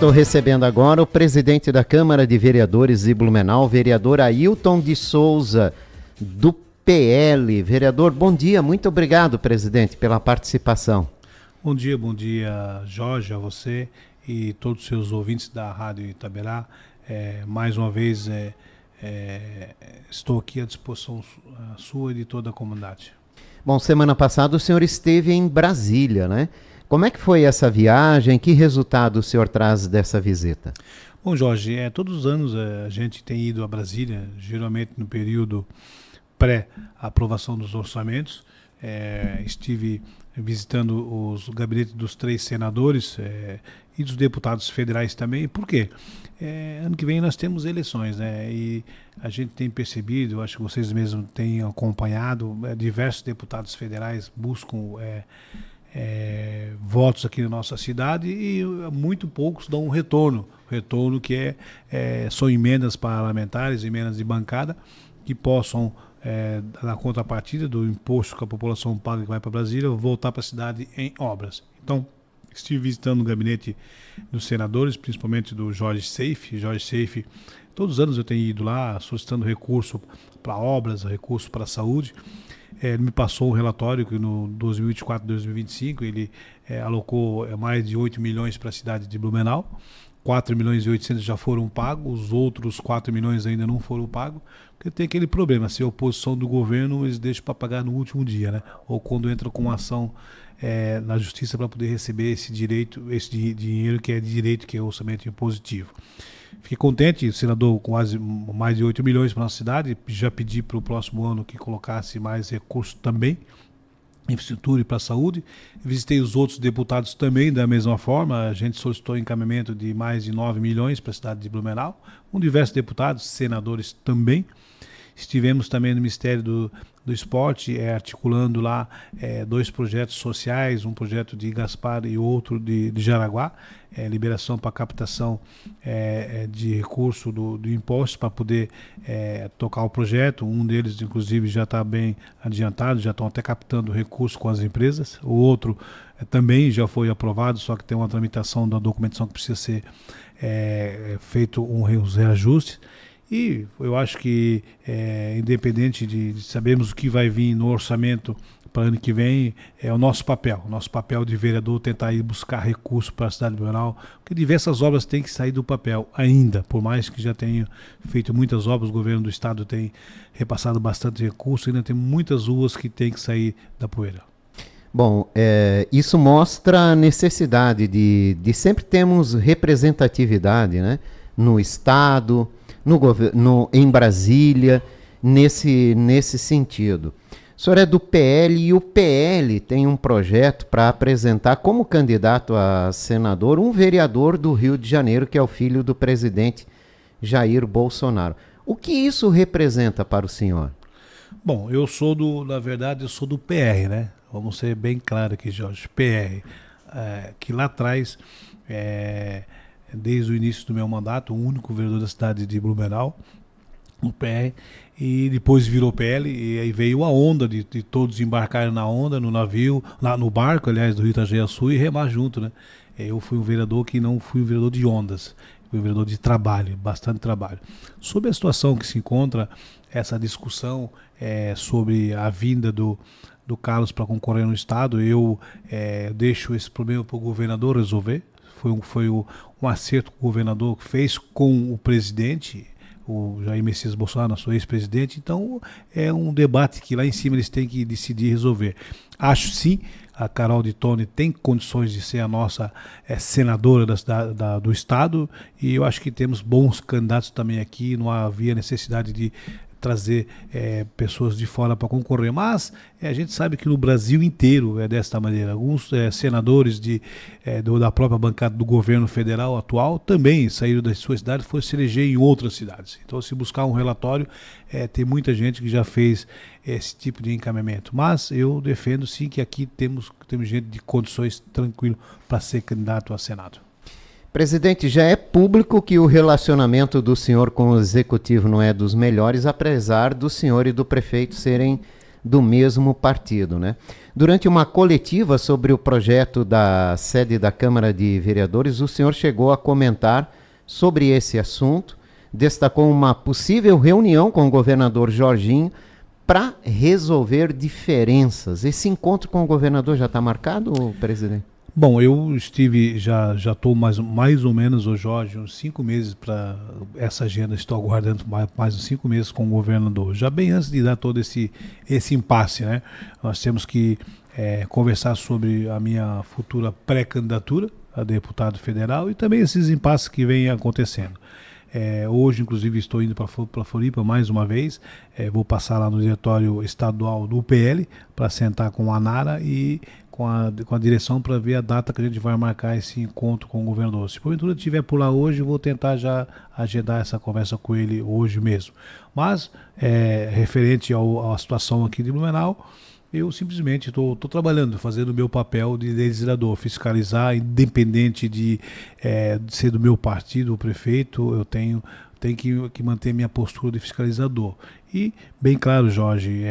Estou recebendo agora o presidente da Câmara de Vereadores de Blumenau, vereador Ailton de Souza, do PL. Vereador, bom dia, muito obrigado, presidente, pela participação. Bom dia, Jorge, a você e todos os seus ouvintes da Rádio Itaberá. Mais uma vez, estou aqui à disposição sua e de toda a comunidade. Bom, semana passada o senhor esteve em Brasília, né? Como é que foi essa viagem? Que resultado o senhor traz dessa visita? Bom, Jorge, todos os anos a gente tem ido a Brasília, geralmente no período pré-aprovação dos orçamentos. Estive visitando os gabinetes dos 3 senadores e dos deputados federais também. Por quê? Ano que vem nós temos eleições, né? E a gente tem percebido, acho que vocês mesmos têm acompanhado, diversos deputados federais buscam votos aqui na nossa cidade e muito poucos dão um retorno que são emendas parlamentares, emendas de bancada que possam, na contrapartida do imposto que a população paga que vai para Brasília, voltar para a cidade em obras. Então, estive visitando o gabinete dos senadores, principalmente do Jorge Seife. Todos os anos eu tenho ido lá solicitando recurso para obras, recurso para a saúde. Ele me passou um relatório que no 2024 2025 ele alocou mais de 8 milhões para a cidade de Blumenau. 4 milhões e 800 já foram pagos, os outros 4 milhões ainda não foram pagos, porque tem aquele problema, se a oposição do governo eles deixam para pagar no último dia, né? Ou quando entra com uma ação na justiça para poder receber esse dinheiro que é de direito, que é o orçamento impositivo. Fiquei contente, o senador com mais de 8 milhões para a nossa cidade, já pedi para o próximo ano que colocasse mais recursos também, infraestrutura e para a saúde. Visitei os outros deputados também da mesma forma, a gente solicitou encaminhamento de mais de 9 milhões para a cidade de Blumenau, com diversos deputados, senadores também. Estivemos também no Ministério do Esporte, articulando lá 2 projetos sociais, um projeto de Gaspar e outro de Jaraguá, liberação para captação de recurso do imposto para poder tocar o projeto. Um deles, inclusive, já está bem adiantado, já estão até captando recurso com as empresas. O outro também já foi aprovado, só que tem uma tramitação da documentação que precisa ser feito uns reajustes. E eu acho que, independente de sabermos o que vai vir no orçamento para ano que vem, é o nosso papel de vereador tentar ir buscar recursos para a cidade de Blumenau, porque diversas obras têm que sair do papel ainda, por mais que já tenha feito muitas obras, o governo do estado tem repassado bastante recurso, ainda tem muitas ruas que têm que sair da poeira. Bom, isso mostra a necessidade de sempre termos representatividade, né? No estado, em Brasília, nesse sentido. O senhor é do PL e o PL tem um projeto para apresentar como candidato a senador um vereador do Rio de Janeiro, que é o filho do presidente Jair Bolsonaro. O que isso representa para o senhor? Bom, na verdade, eu sou do PR, né? Vamos ser bem claros aqui, Jorge. PR, que lá atrás, desde o início do meu mandato, o único vereador da cidade de Blumenau, no PR, e depois virou PL, e aí veio a onda de todos embarcarem na onda, no navio, no barco, aliás, do Rio Itajaí-Sul, e remar junto, né? Eu fui um vereador que não fui um vereador de ondas, fui um vereador de trabalho, bastante trabalho. Sobre a situação que se encontra, essa discussão sobre a vinda do Carlos para concorrer no estado, eu deixo esse problema para o governador resolver. Foi um acerto que o governador fez com o presidente, o Jair Messias Bolsonaro, nosso ex-presidente. Então é um debate que lá em cima eles têm que decidir resolver. Acho sim, a Carol de Tone tem condições de ser a nossa senadora do estado, e eu acho que temos bons candidatos também aqui, não havia necessidade de trazer pessoas de fora para concorrer, mas a gente sabe que no Brasil inteiro é desta maneira. Alguns senadores da própria bancada do governo federal atual também saíram da sua cidade e foram se eleger em outras cidades. Então, se buscar um relatório, tem muita gente que já fez esse tipo de encaminhamento, mas eu defendo sim que aqui temos gente de condições tranquilo para ser candidato a Senado. Presidente, já é público que o relacionamento do senhor com o executivo não é dos melhores, apesar do senhor e do prefeito serem do mesmo partido, né? Durante uma coletiva sobre o projeto da sede da Câmara de Vereadores, o senhor chegou a comentar sobre esse assunto, destacou uma possível reunião com o governador Jorginho para resolver diferenças. Esse encontro com o governador já está marcado, presidente? Bom, eu já estou mais ou menos, ô Jorge, uns 5 meses para essa agenda, estou aguardando mais uns 5 meses com o governador, já bem antes de dar todo esse impasse, né? Nós temos que conversar sobre a minha futura pré-candidatura a deputado federal e também esses impasses que vêm acontecendo. Hoje, inclusive, estou indo para Floripa mais uma vez. Vou passar lá no diretório estadual do PL para sentar com a Nara e com a direção para ver a data que a gente vai marcar esse encontro com o governador. Se porventura estiver por lá hoje, vou tentar já agendar essa conversa com ele hoje mesmo. Mas, referente à situação aqui de Blumenau, eu simplesmente estou trabalhando, fazendo o meu papel de legislador, fiscalizar, independente de ser do meu partido, o prefeito, eu tenho que manter minha postura de fiscalizador. E, bem claro, Jorge,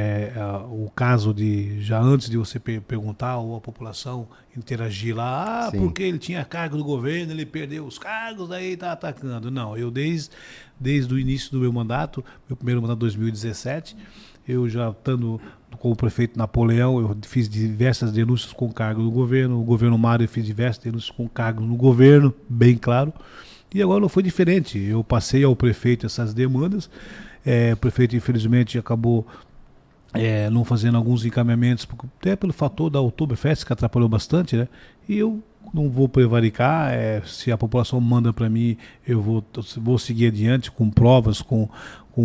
o caso de, já antes de você perguntar, ou a população interagir lá, porque ele tinha cargo do governo, ele perdeu os cargos, daí está atacando. Não, eu desde o início do meu mandato, meu primeiro mandato 2017, eu já estando como prefeito Napoleão, eu fiz diversas denúncias com cargo no governo, o governo Mário eu fiz diversas denúncias com cargo no governo, bem claro, e agora não foi diferente, eu passei ao prefeito essas demandas, o prefeito infelizmente acabou não fazendo alguns encaminhamentos, até pelo fator da Oktoberfest que atrapalhou bastante, né, e eu não vou prevaricar, se a população manda para mim, eu vou seguir adiante com provas, com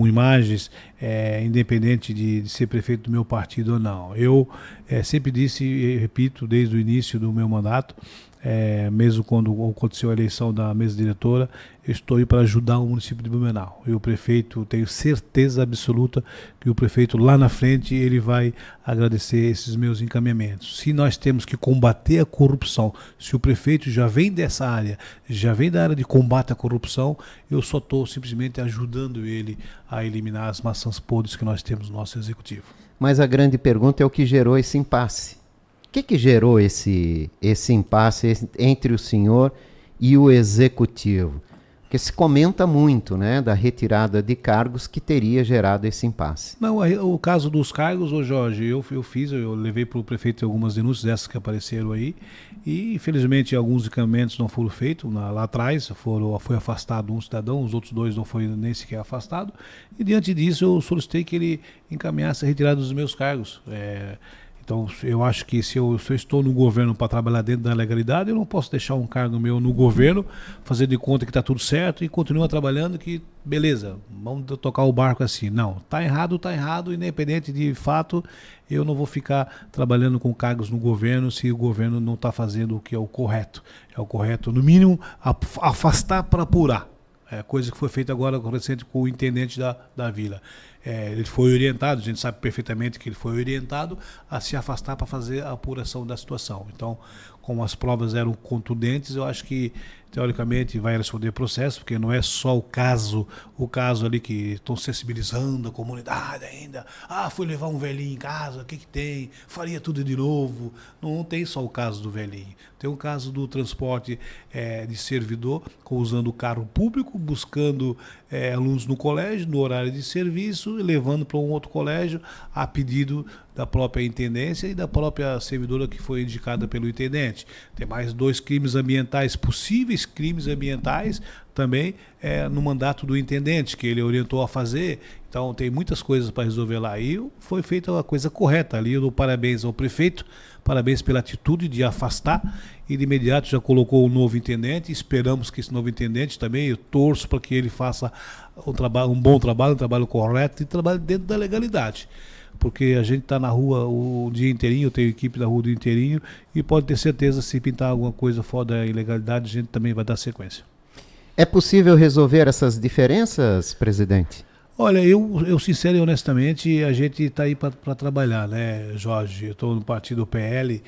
imagens, independente de ser prefeito do meu partido ou não. Eu sempre disse e repito desde o início do meu mandato, mesmo quando aconteceu a eleição da mesa diretora, eu estou aí para ajudar o município de Blumenau. E o prefeito, tenho certeza absoluta que o prefeito lá na frente ele vai agradecer esses meus encaminhamentos. Se nós temos que combater a corrupção, se o prefeito já vem dessa área, já vem da área de combate à corrupção, eu só estou simplesmente ajudando ele a eliminar as maçãs podres que nós temos no nosso executivo. Mas a grande pergunta é o que gerou esse impasse. O que gerou esse impasse entre o senhor e o executivo? Porque se comenta muito, né, da retirada de cargos que teria gerado esse impasse. Não, o caso dos cargos, ô Jorge, eu levei para o prefeito algumas denúncias dessas que apareceram aí, e infelizmente alguns encaminhamentos não foram feitos lá atrás, foi afastado um cidadão, os outros 2 não foi nem sequer afastado, e diante disso eu solicitei que ele encaminhasse a retirada dos meus cargos. Então, eu acho que se eu estou no governo para trabalhar dentro da legalidade, eu não posso deixar um cargo meu no governo, fazer de conta que está tudo certo e continuar trabalhando que, beleza, vamos tocar o barco assim. Não, está errado, independente de fato, eu não vou ficar trabalhando com cargos no governo se o governo não está fazendo o que é o correto. É o correto, no mínimo, afastar para apurar. Coisa que foi feita agora recente com o intendente da vila. Ele foi orientado, a gente sabe perfeitamente que ele foi orientado a se afastar para fazer a apuração da situação. Então, como as provas eram contundentes, eu acho que, teoricamente, vai responder processo, porque não é só o caso ali que estão sensibilizando a comunidade ainda. Fui levar um velhinho em casa, o que tem? Faria tudo de novo. Não tem só o caso do velhinho. Tem o caso do transporte de servidor, usando o carro público, buscando alunos no colégio, no horário de serviço, e levando para um outro colégio a pedido da própria intendência e da própria servidora que foi indicada pelo intendente. Tem mais 2 crimes ambientais, possíveis crimes ambientais, também no mandato do intendente, que ele orientou a fazer. Então tem muitas coisas para resolver lá. E foi feita a coisa correta ali. Eu dou parabéns ao prefeito, parabéns pela atitude de afastar, e de imediato já colocou um novo intendente. Esperamos que esse novo intendente também, eu torço para que ele faça um bom trabalho, um trabalho correto e trabalhe dentro da legalidade. Porque a gente está na rua o dia inteirinho, eu tenho equipe da rua o dia inteirinho, e pode ter certeza, se pintar alguma coisa fora da ilegalidade, a gente também vai dar sequência. É possível resolver essas diferenças, presidente? Olha, eu sincero e honestamente, a gente está aí para trabalhar, né, Jorge? Eu estou no partido PL,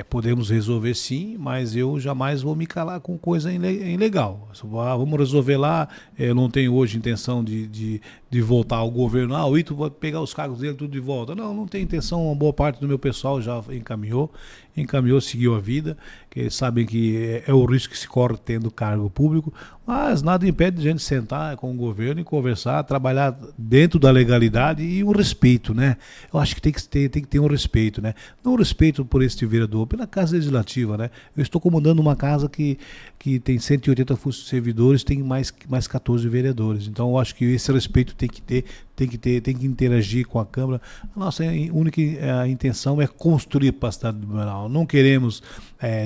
podemos resolver sim, mas eu jamais vou me calar com coisa ilegal. Vamos resolver lá, eu não tenho hoje intenção de voltar ao governo, o Ito vai pegar os cargos dele tudo de volta. Não tenho intenção, uma boa parte do meu pessoal já encaminhou, seguiu a vida, que eles sabem que é o risco que se corre tendo cargo público, mas nada impede de a gente sentar com o governo e conversar, trabalhar dentro da legalidade e o respeito, né? Eu acho que tem que ter um respeito, né? Não respeito por este vereador, pela Casa Legislativa, né? Eu estou comandando uma casa que tem 180 servidores, tem mais 14 vereadores. Então eu acho que esse respeito tem que interagir com a Câmara. A nossa única intenção é construir para a cidade de Blumenau. Não queremos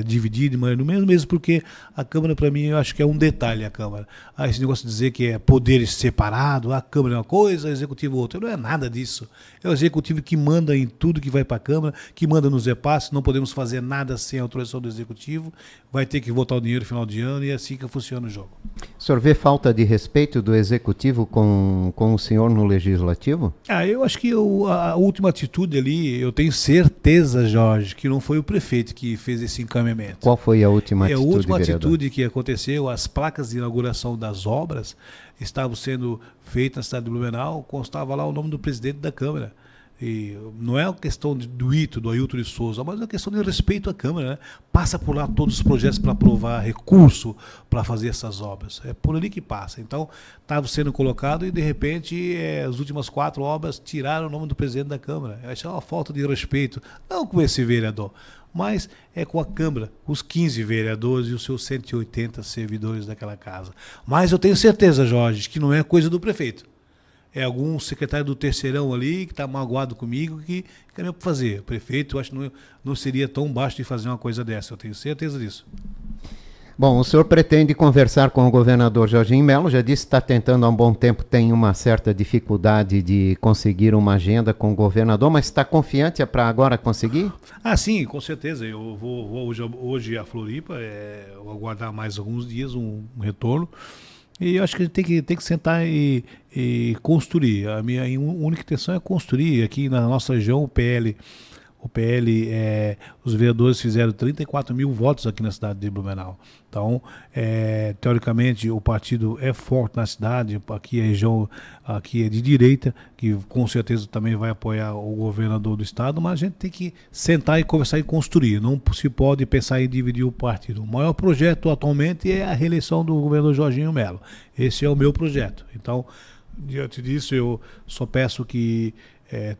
dividir de maneira mesmo porque a Câmara, para mim, eu acho que é um detalhe a Câmara. Esse negócio de dizer que é poderes separados, a Câmara é uma coisa, o Executivo outra. Não é nada disso. É o Executivo que manda em tudo que vai para a Câmara, que manda nos repasses, não podemos fazer nada sem a autorização do Executivo, vai ter que votar o dinheiro no final de ano e é assim que funciona o jogo. O senhor vê falta de respeito do Executivo com o senhor no Legislativo? Eu acho que a última atitude ali, eu tenho certeza, Jorge, que não foi o prefeito que fez esse encaminhamento. Qual foi a última atitude, a última vereador? atitude que aconteceu, as placas de inauguração das obras estavam sendo feitas na cidade de Blumenau, constava lá o nome do presidente da Câmara. E não é uma questão do Ito, do Ailton de Souza, mas é uma questão de respeito à Câmara, né? Passa por lá todos os projetos para aprovar recurso para fazer essas obras. É por ali que passa. Então, estava sendo colocado e, de repente, as últimas 4 obras tiraram o nome do presidente da Câmara. Isso é uma falta de respeito, não com esse vereador, mas é com a Câmara, os 15 vereadores e os seus 180 servidores daquela casa. Mas eu tenho certeza, Jorge, que não é coisa do prefeito. É algum secretário do terceirão ali que está magoado comigo que quer para fazer. O prefeito, eu acho que não seria tão baixo de fazer uma coisa dessa, eu tenho certeza disso. Bom, o senhor pretende conversar com o governador Jorginho Melo, já disse que está tentando há um bom tempo, tem uma certa dificuldade de conseguir uma agenda com o governador, mas está confiante para agora conseguir? Sim, com certeza. Eu vou hoje a Floripa, vou aguardar mais alguns dias um retorno. E eu acho que a gente tem que sentar e construir. A minha única intenção é construir. Aqui na nossa região, o PL, os vereadores fizeram 34 mil votos aqui na cidade de Blumenau. Então, teoricamente, o partido é forte na cidade, aqui a região aqui é de direita, que com certeza também vai apoiar o governador do estado, mas a gente tem que sentar e conversar e construir. Não se pode pensar em dividir o partido. O maior projeto atualmente é a reeleição do governador Jorginho Melo. Esse é o meu projeto. Então, diante disso, eu só peço que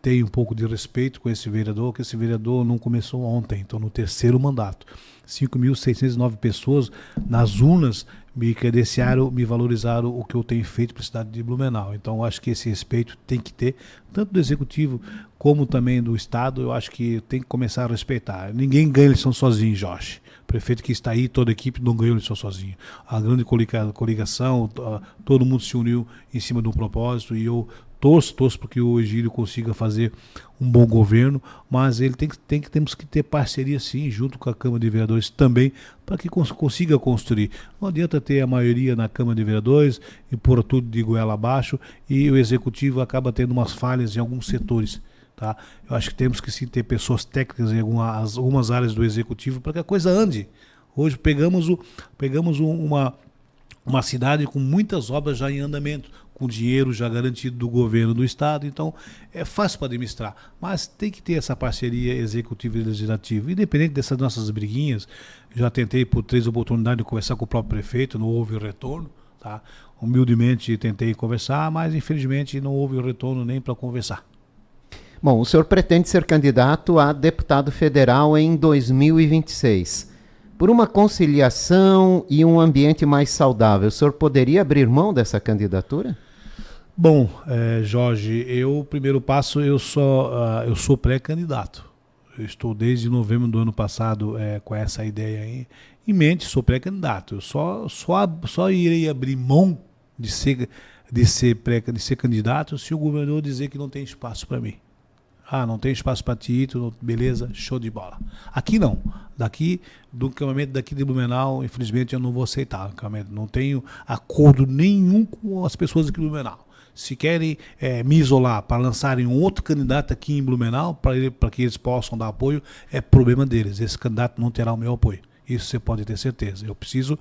tenha um pouco de respeito com esse vereador, que esse vereador não começou ontem, então no 3º mandato. 5.609 pessoas nas urnas me credenciaram, me valorizaram o que eu tenho feito para a cidade de Blumenau. Então eu acho que esse respeito tem que ter, tanto do Executivo como também do Estado, eu acho que tem que começar a respeitar. Ninguém ganha eleição sozinho, Jorge. O prefeito que está aí, toda a equipe não ganhou eleição sozinho. A grande coligação, todo mundo se uniu em cima de um propósito e eu torço para que o Egílio consiga fazer um bom governo, mas ele temos que ter parceria sim, junto com a Câmara de Vereadores também, para que consiga construir. Não adianta ter a maioria na Câmara de Vereadores e pôr tudo de goela abaixo e o Executivo acaba tendo umas falhas em alguns setores. Tá? Eu acho que temos que sim ter pessoas técnicas em algumas áreas do Executivo para que a coisa ande. Hoje pegamos uma cidade com muitas obras já em andamento, com dinheiro já garantido do governo do estado, então é fácil para administrar, mas tem que ter essa parceria executiva e legislativa, independente dessas nossas briguinhas. Já tentei por 3 oportunidades de conversar com o próprio prefeito, não houve retorno, tá? Humildemente tentei conversar, mas infelizmente não houve retorno nem para conversar. Bom, o senhor pretende ser candidato a deputado federal em 2026. Por uma conciliação e um ambiente mais saudável, o senhor poderia abrir mão dessa candidatura? Bom, Jorge, o primeiro passo, eu sou pré-candidato. Eu estou desde novembro do ano passado com essa ideia em mente, sou pré-candidato. Eu só irei abrir mão de ser candidato se o governador dizer que não tem espaço para mim. Não tem espaço para Tito, beleza, show de bola. Aqui não. Do acampamento daqui de Blumenau, infelizmente eu não vou aceitar o acampamento. Não tenho acordo nenhum com as pessoas aqui de Blumenau. Se querem me isolar para lançarem um outro candidato aqui em Blumenau, para que eles possam dar apoio, é problema deles. Esse candidato não terá o meu apoio. Isso você pode ter certeza. Eu preciso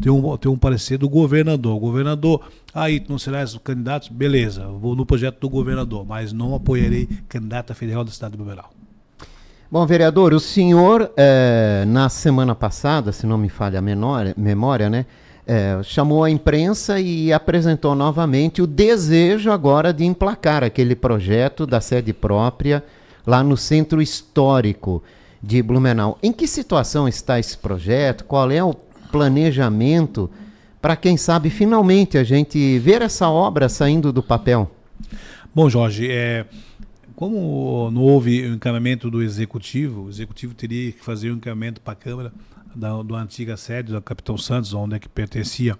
ter um parecer do governador. O governador, aí não será esse candidato? Beleza, vou no projeto do governador, mas não apoiarei candidata federal da cidade de Blumenau. Bom, vereador, o senhor, na semana passada, se não me falha a memória, né, chamou a imprensa e apresentou novamente o desejo agora de emplacar aquele projeto da sede própria lá no Centro Histórico de Blumenau. Em que situação está esse projeto? Qual é o planejamento para, quem sabe, finalmente a gente ver essa obra saindo do papel? Bom, Jorge, como não houve o encaminhamento do Executivo, o Executivo teria que fazer o encaminhamento para a Câmara da antiga sede, da Capitão Santos, onde é que pertencia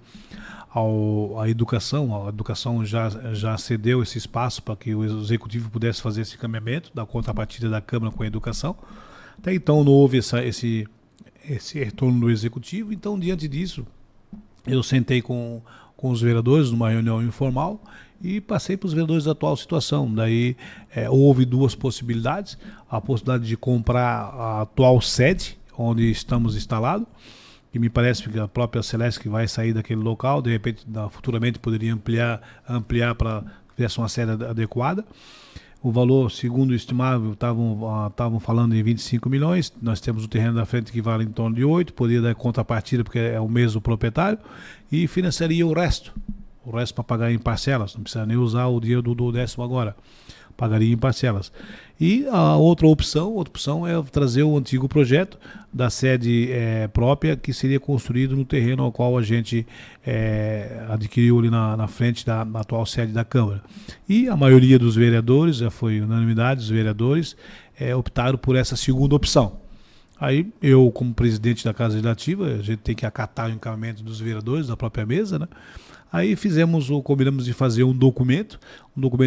à educação. A educação já cedeu esse espaço para que o Executivo pudesse fazer esse encaminhamento da contrapartida da Câmara com a educação. Até então não houve esse retorno do Executivo, então diante disso eu sentei com os vereadores numa reunião informal e passei para os vereadores da atual situação. Daí houve duas possibilidades: a possibilidade de comprar a atual sede onde estamos instalados, que me parece que a própria Celeste que vai sair daquele local, de repente futuramente poderia ampliar para tivesse uma sede adequada. O valor, segundo o estimável, estavam falando em 25 milhões. Nós temos o terreno da frente que vale em torno de 8, poderia dar contrapartida porque é o mesmo proprietário, e financiaria o resto para pagar em parcelas. Não precisa nem usar o dinheiro do décimo agora, pagaria em parcelas. E a outra opção é trazer o antigo projeto da sede própria, que seria construído no terreno ao qual a gente adquiriu ali na frente na atual sede da Câmara. E a maioria dos vereadores, já foi unanimidade dos vereadores, optaram por essa segunda opção. Aí eu, como presidente da Casa Legislativa, a gente tem que acatar o encaminhamento dos vereadores da própria mesa, né? Aí combinamos de fazer um documento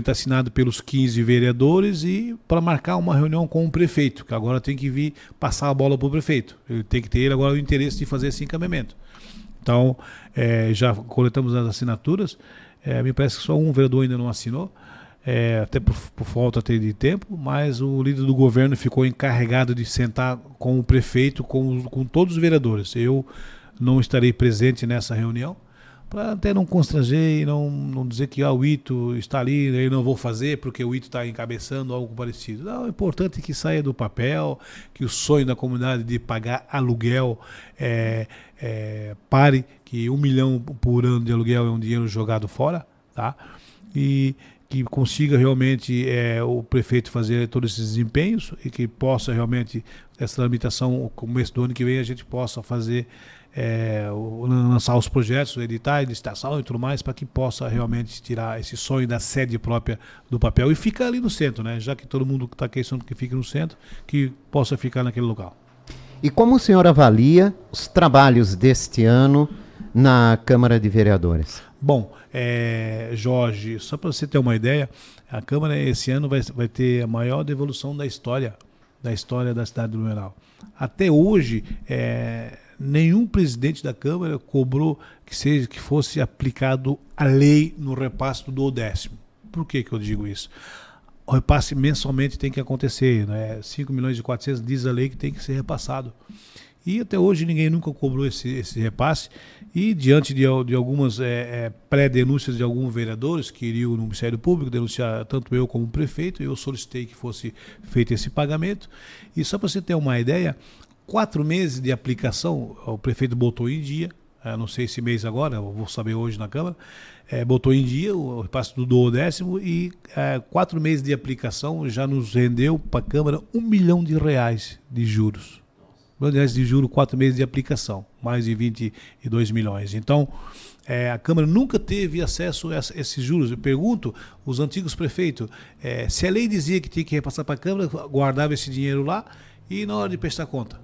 assinado pelos 15 vereadores e para marcar uma reunião com o prefeito, que agora tem que vir passar a bola para o prefeito. Ele tem que ter agora o interesse de fazer esse encaminhamento. Então, já coletamos as assinaturas, me parece que só um vereador ainda não assinou, até por falta de tempo, mas o líder do governo ficou encarregado de sentar com o prefeito, com todos os vereadores. Eu não estarei presente nessa reunião, para até não constranger e não dizer que o Ito está ali, eu não vou fazer porque o Ito está encabeçando algo parecido. Não, o importante é que saia do papel, que o sonho da comunidade de pagar aluguel pare, que 1 milhão por ano de aluguel é um dinheiro jogado fora, tá? E que consiga realmente o prefeito fazer todos esses desempenhos e que possa realmente, essa tramitação, no começo do ano que vem, a gente possa fazer lançar os projetos, editais, licitação e tudo mais, para que possa realmente tirar esse sonho da sede própria do papel e ficar ali no centro, né? Já que todo mundo está questionando que fique no centro, que possa ficar naquele local. E como o senhor avalia os trabalhos deste ano na Câmara de Vereadores? Bom, Jorge, só para você ter uma ideia, a Câmara esse ano vai ter a maior devolução da história da cidade de Blumenau. Até hoje, nenhum presidente da Câmara cobrou que fosse aplicado a lei no repasse do 10º. Por que eu digo isso? O repasse mensalmente tem que acontecer, né? 5 milhões e 400 diz a lei que tem que ser repassado. E até hoje ninguém nunca cobrou esse repasse. E diante de algumas pré-denúncias de alguns vereadores que iriam no Ministério Público denunciar tanto eu como o prefeito, eu solicitei que fosse feito esse pagamento. E só para você ter uma ideia, 4 meses de aplicação, o prefeito botou em dia, não sei esse mês agora, eu vou saber hoje na Câmara, botou em dia o repasse do 10º e 4 meses de aplicação já nos rendeu para a Câmara R$1 milhão de juros. De juros, 4 meses de aplicação, mais de 22 milhões. Então, a Câmara nunca teve acesso a esses juros. Eu pergunto, os antigos prefeitos, se a lei dizia que tinha que repassar para a Câmara, guardava esse dinheiro lá e na hora de prestar conta,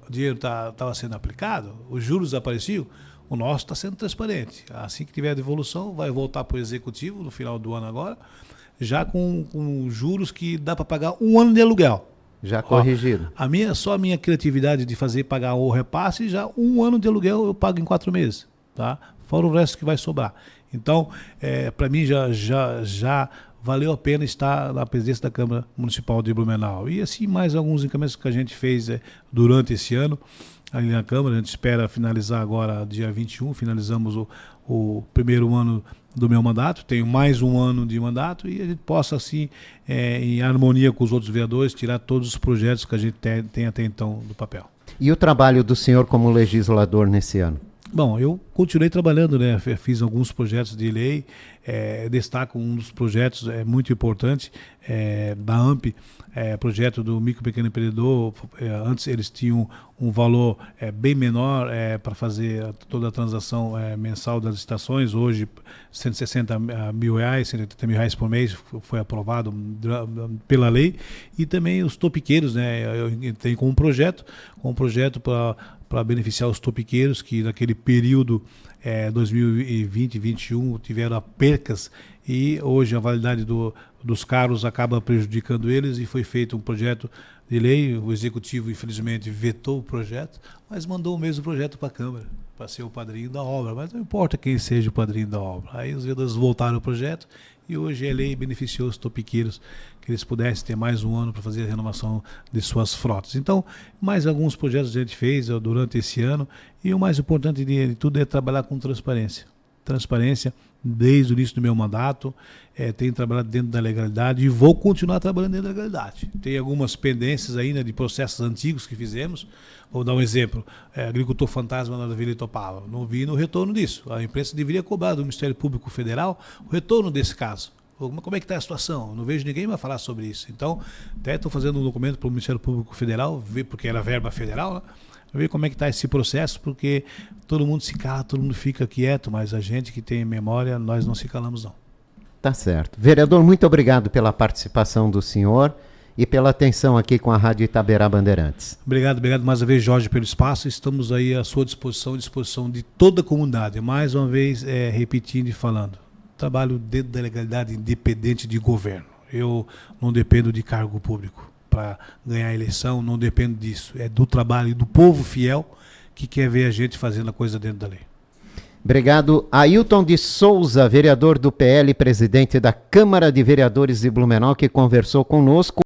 o dinheiro estava sendo aplicado, os juros desapareciam, o nosso está sendo transparente. Assim que tiver a devolução, vai voltar para o Executivo no final do ano agora, já com juros que dá para pagar 1 ano de aluguel. Já corrigido. Só a minha criatividade de pagar o repasse, já 1 ano de aluguel eu pago em 4 meses. Tá? fora o resto que vai sobrar. Então, para mim já valeu a pena estar na presidência da Câmara Municipal de Blumenau. E assim, mais alguns encaminhamentos que a gente fez durante esse ano ali na Câmara. A gente espera finalizar agora, dia 21, finalizamos o primeiro ano do meu mandato, tenho mais um ano de mandato e a gente possa, assim, em harmonia com os outros vereadores, tirar todos os projetos que a gente tem até então do papel. E o trabalho do senhor como legislador nesse ano? Bom, eu continuei trabalhando, né? Fiz alguns projetos de lei, destaco um dos projetos muito importante da AMP, projeto do micro e pequeno empreendedor. Antes eles tinham um valor bem menor para fazer toda a transação mensal das licitações. Hoje, R$160 mil, R$180 mil por mês foi aprovado pela lei. E também os topiqueiros, né? Eu entrei com um projeto para beneficiar os topiqueiros que naquele período 2020 e 2021 tiveram percas e hoje a validade dos carros acaba prejudicando eles e foi feito um projeto de lei. O executivo infelizmente vetou o projeto, mas mandou o mesmo projeto para a Câmara para ser o padrinho da obra, mas não importa quem seja o padrinho da obra. Aí os vereadores voltaram ao projeto e hoje a lei beneficiou os topiqueiros, que eles pudessem ter mais um ano para fazer a renovação de suas frotas. Então, mais alguns projetos a gente fez durante esse ano e o mais importante de tudo é trabalhar com transparência. Transparência desde o início do meu mandato, tenho trabalhado dentro da legalidade e vou continuar trabalhando dentro da legalidade. Tem algumas pendências ainda de processos antigos que fizemos. Vou dar um exemplo, agricultor fantasma na Vila Itopava. Não vi no retorno disso. A imprensa deveria cobrar do Ministério Público Federal o retorno desse caso. Como é que está a situação? Não vejo ninguém vai falar sobre isso. Então, até estou fazendo um documento para o Ministério Público Federal, ver, porque era verba federal, né? Ver como é que está esse processo, porque todo mundo se cala, todo mundo fica quieto, mas a gente que tem memória, nós não se calamos não. Tá certo. Vereador, muito obrigado pela participação do senhor e pela atenção aqui com a Rádio Itaberá Bandeirantes. Obrigado mais uma vez, Jorge, pelo espaço. Estamos aí à sua disposição de toda a comunidade. Mais uma vez, repetindo e falando, trabalho dentro da legalidade independente de governo. Eu não dependo de cargo público para ganhar a eleição, não dependo disso. É do trabalho do povo fiel que quer ver a gente fazendo a coisa dentro da lei. Obrigado. Ailton de Souza, vereador do PL, presidente da Câmara de Vereadores de Blumenau, que conversou conosco.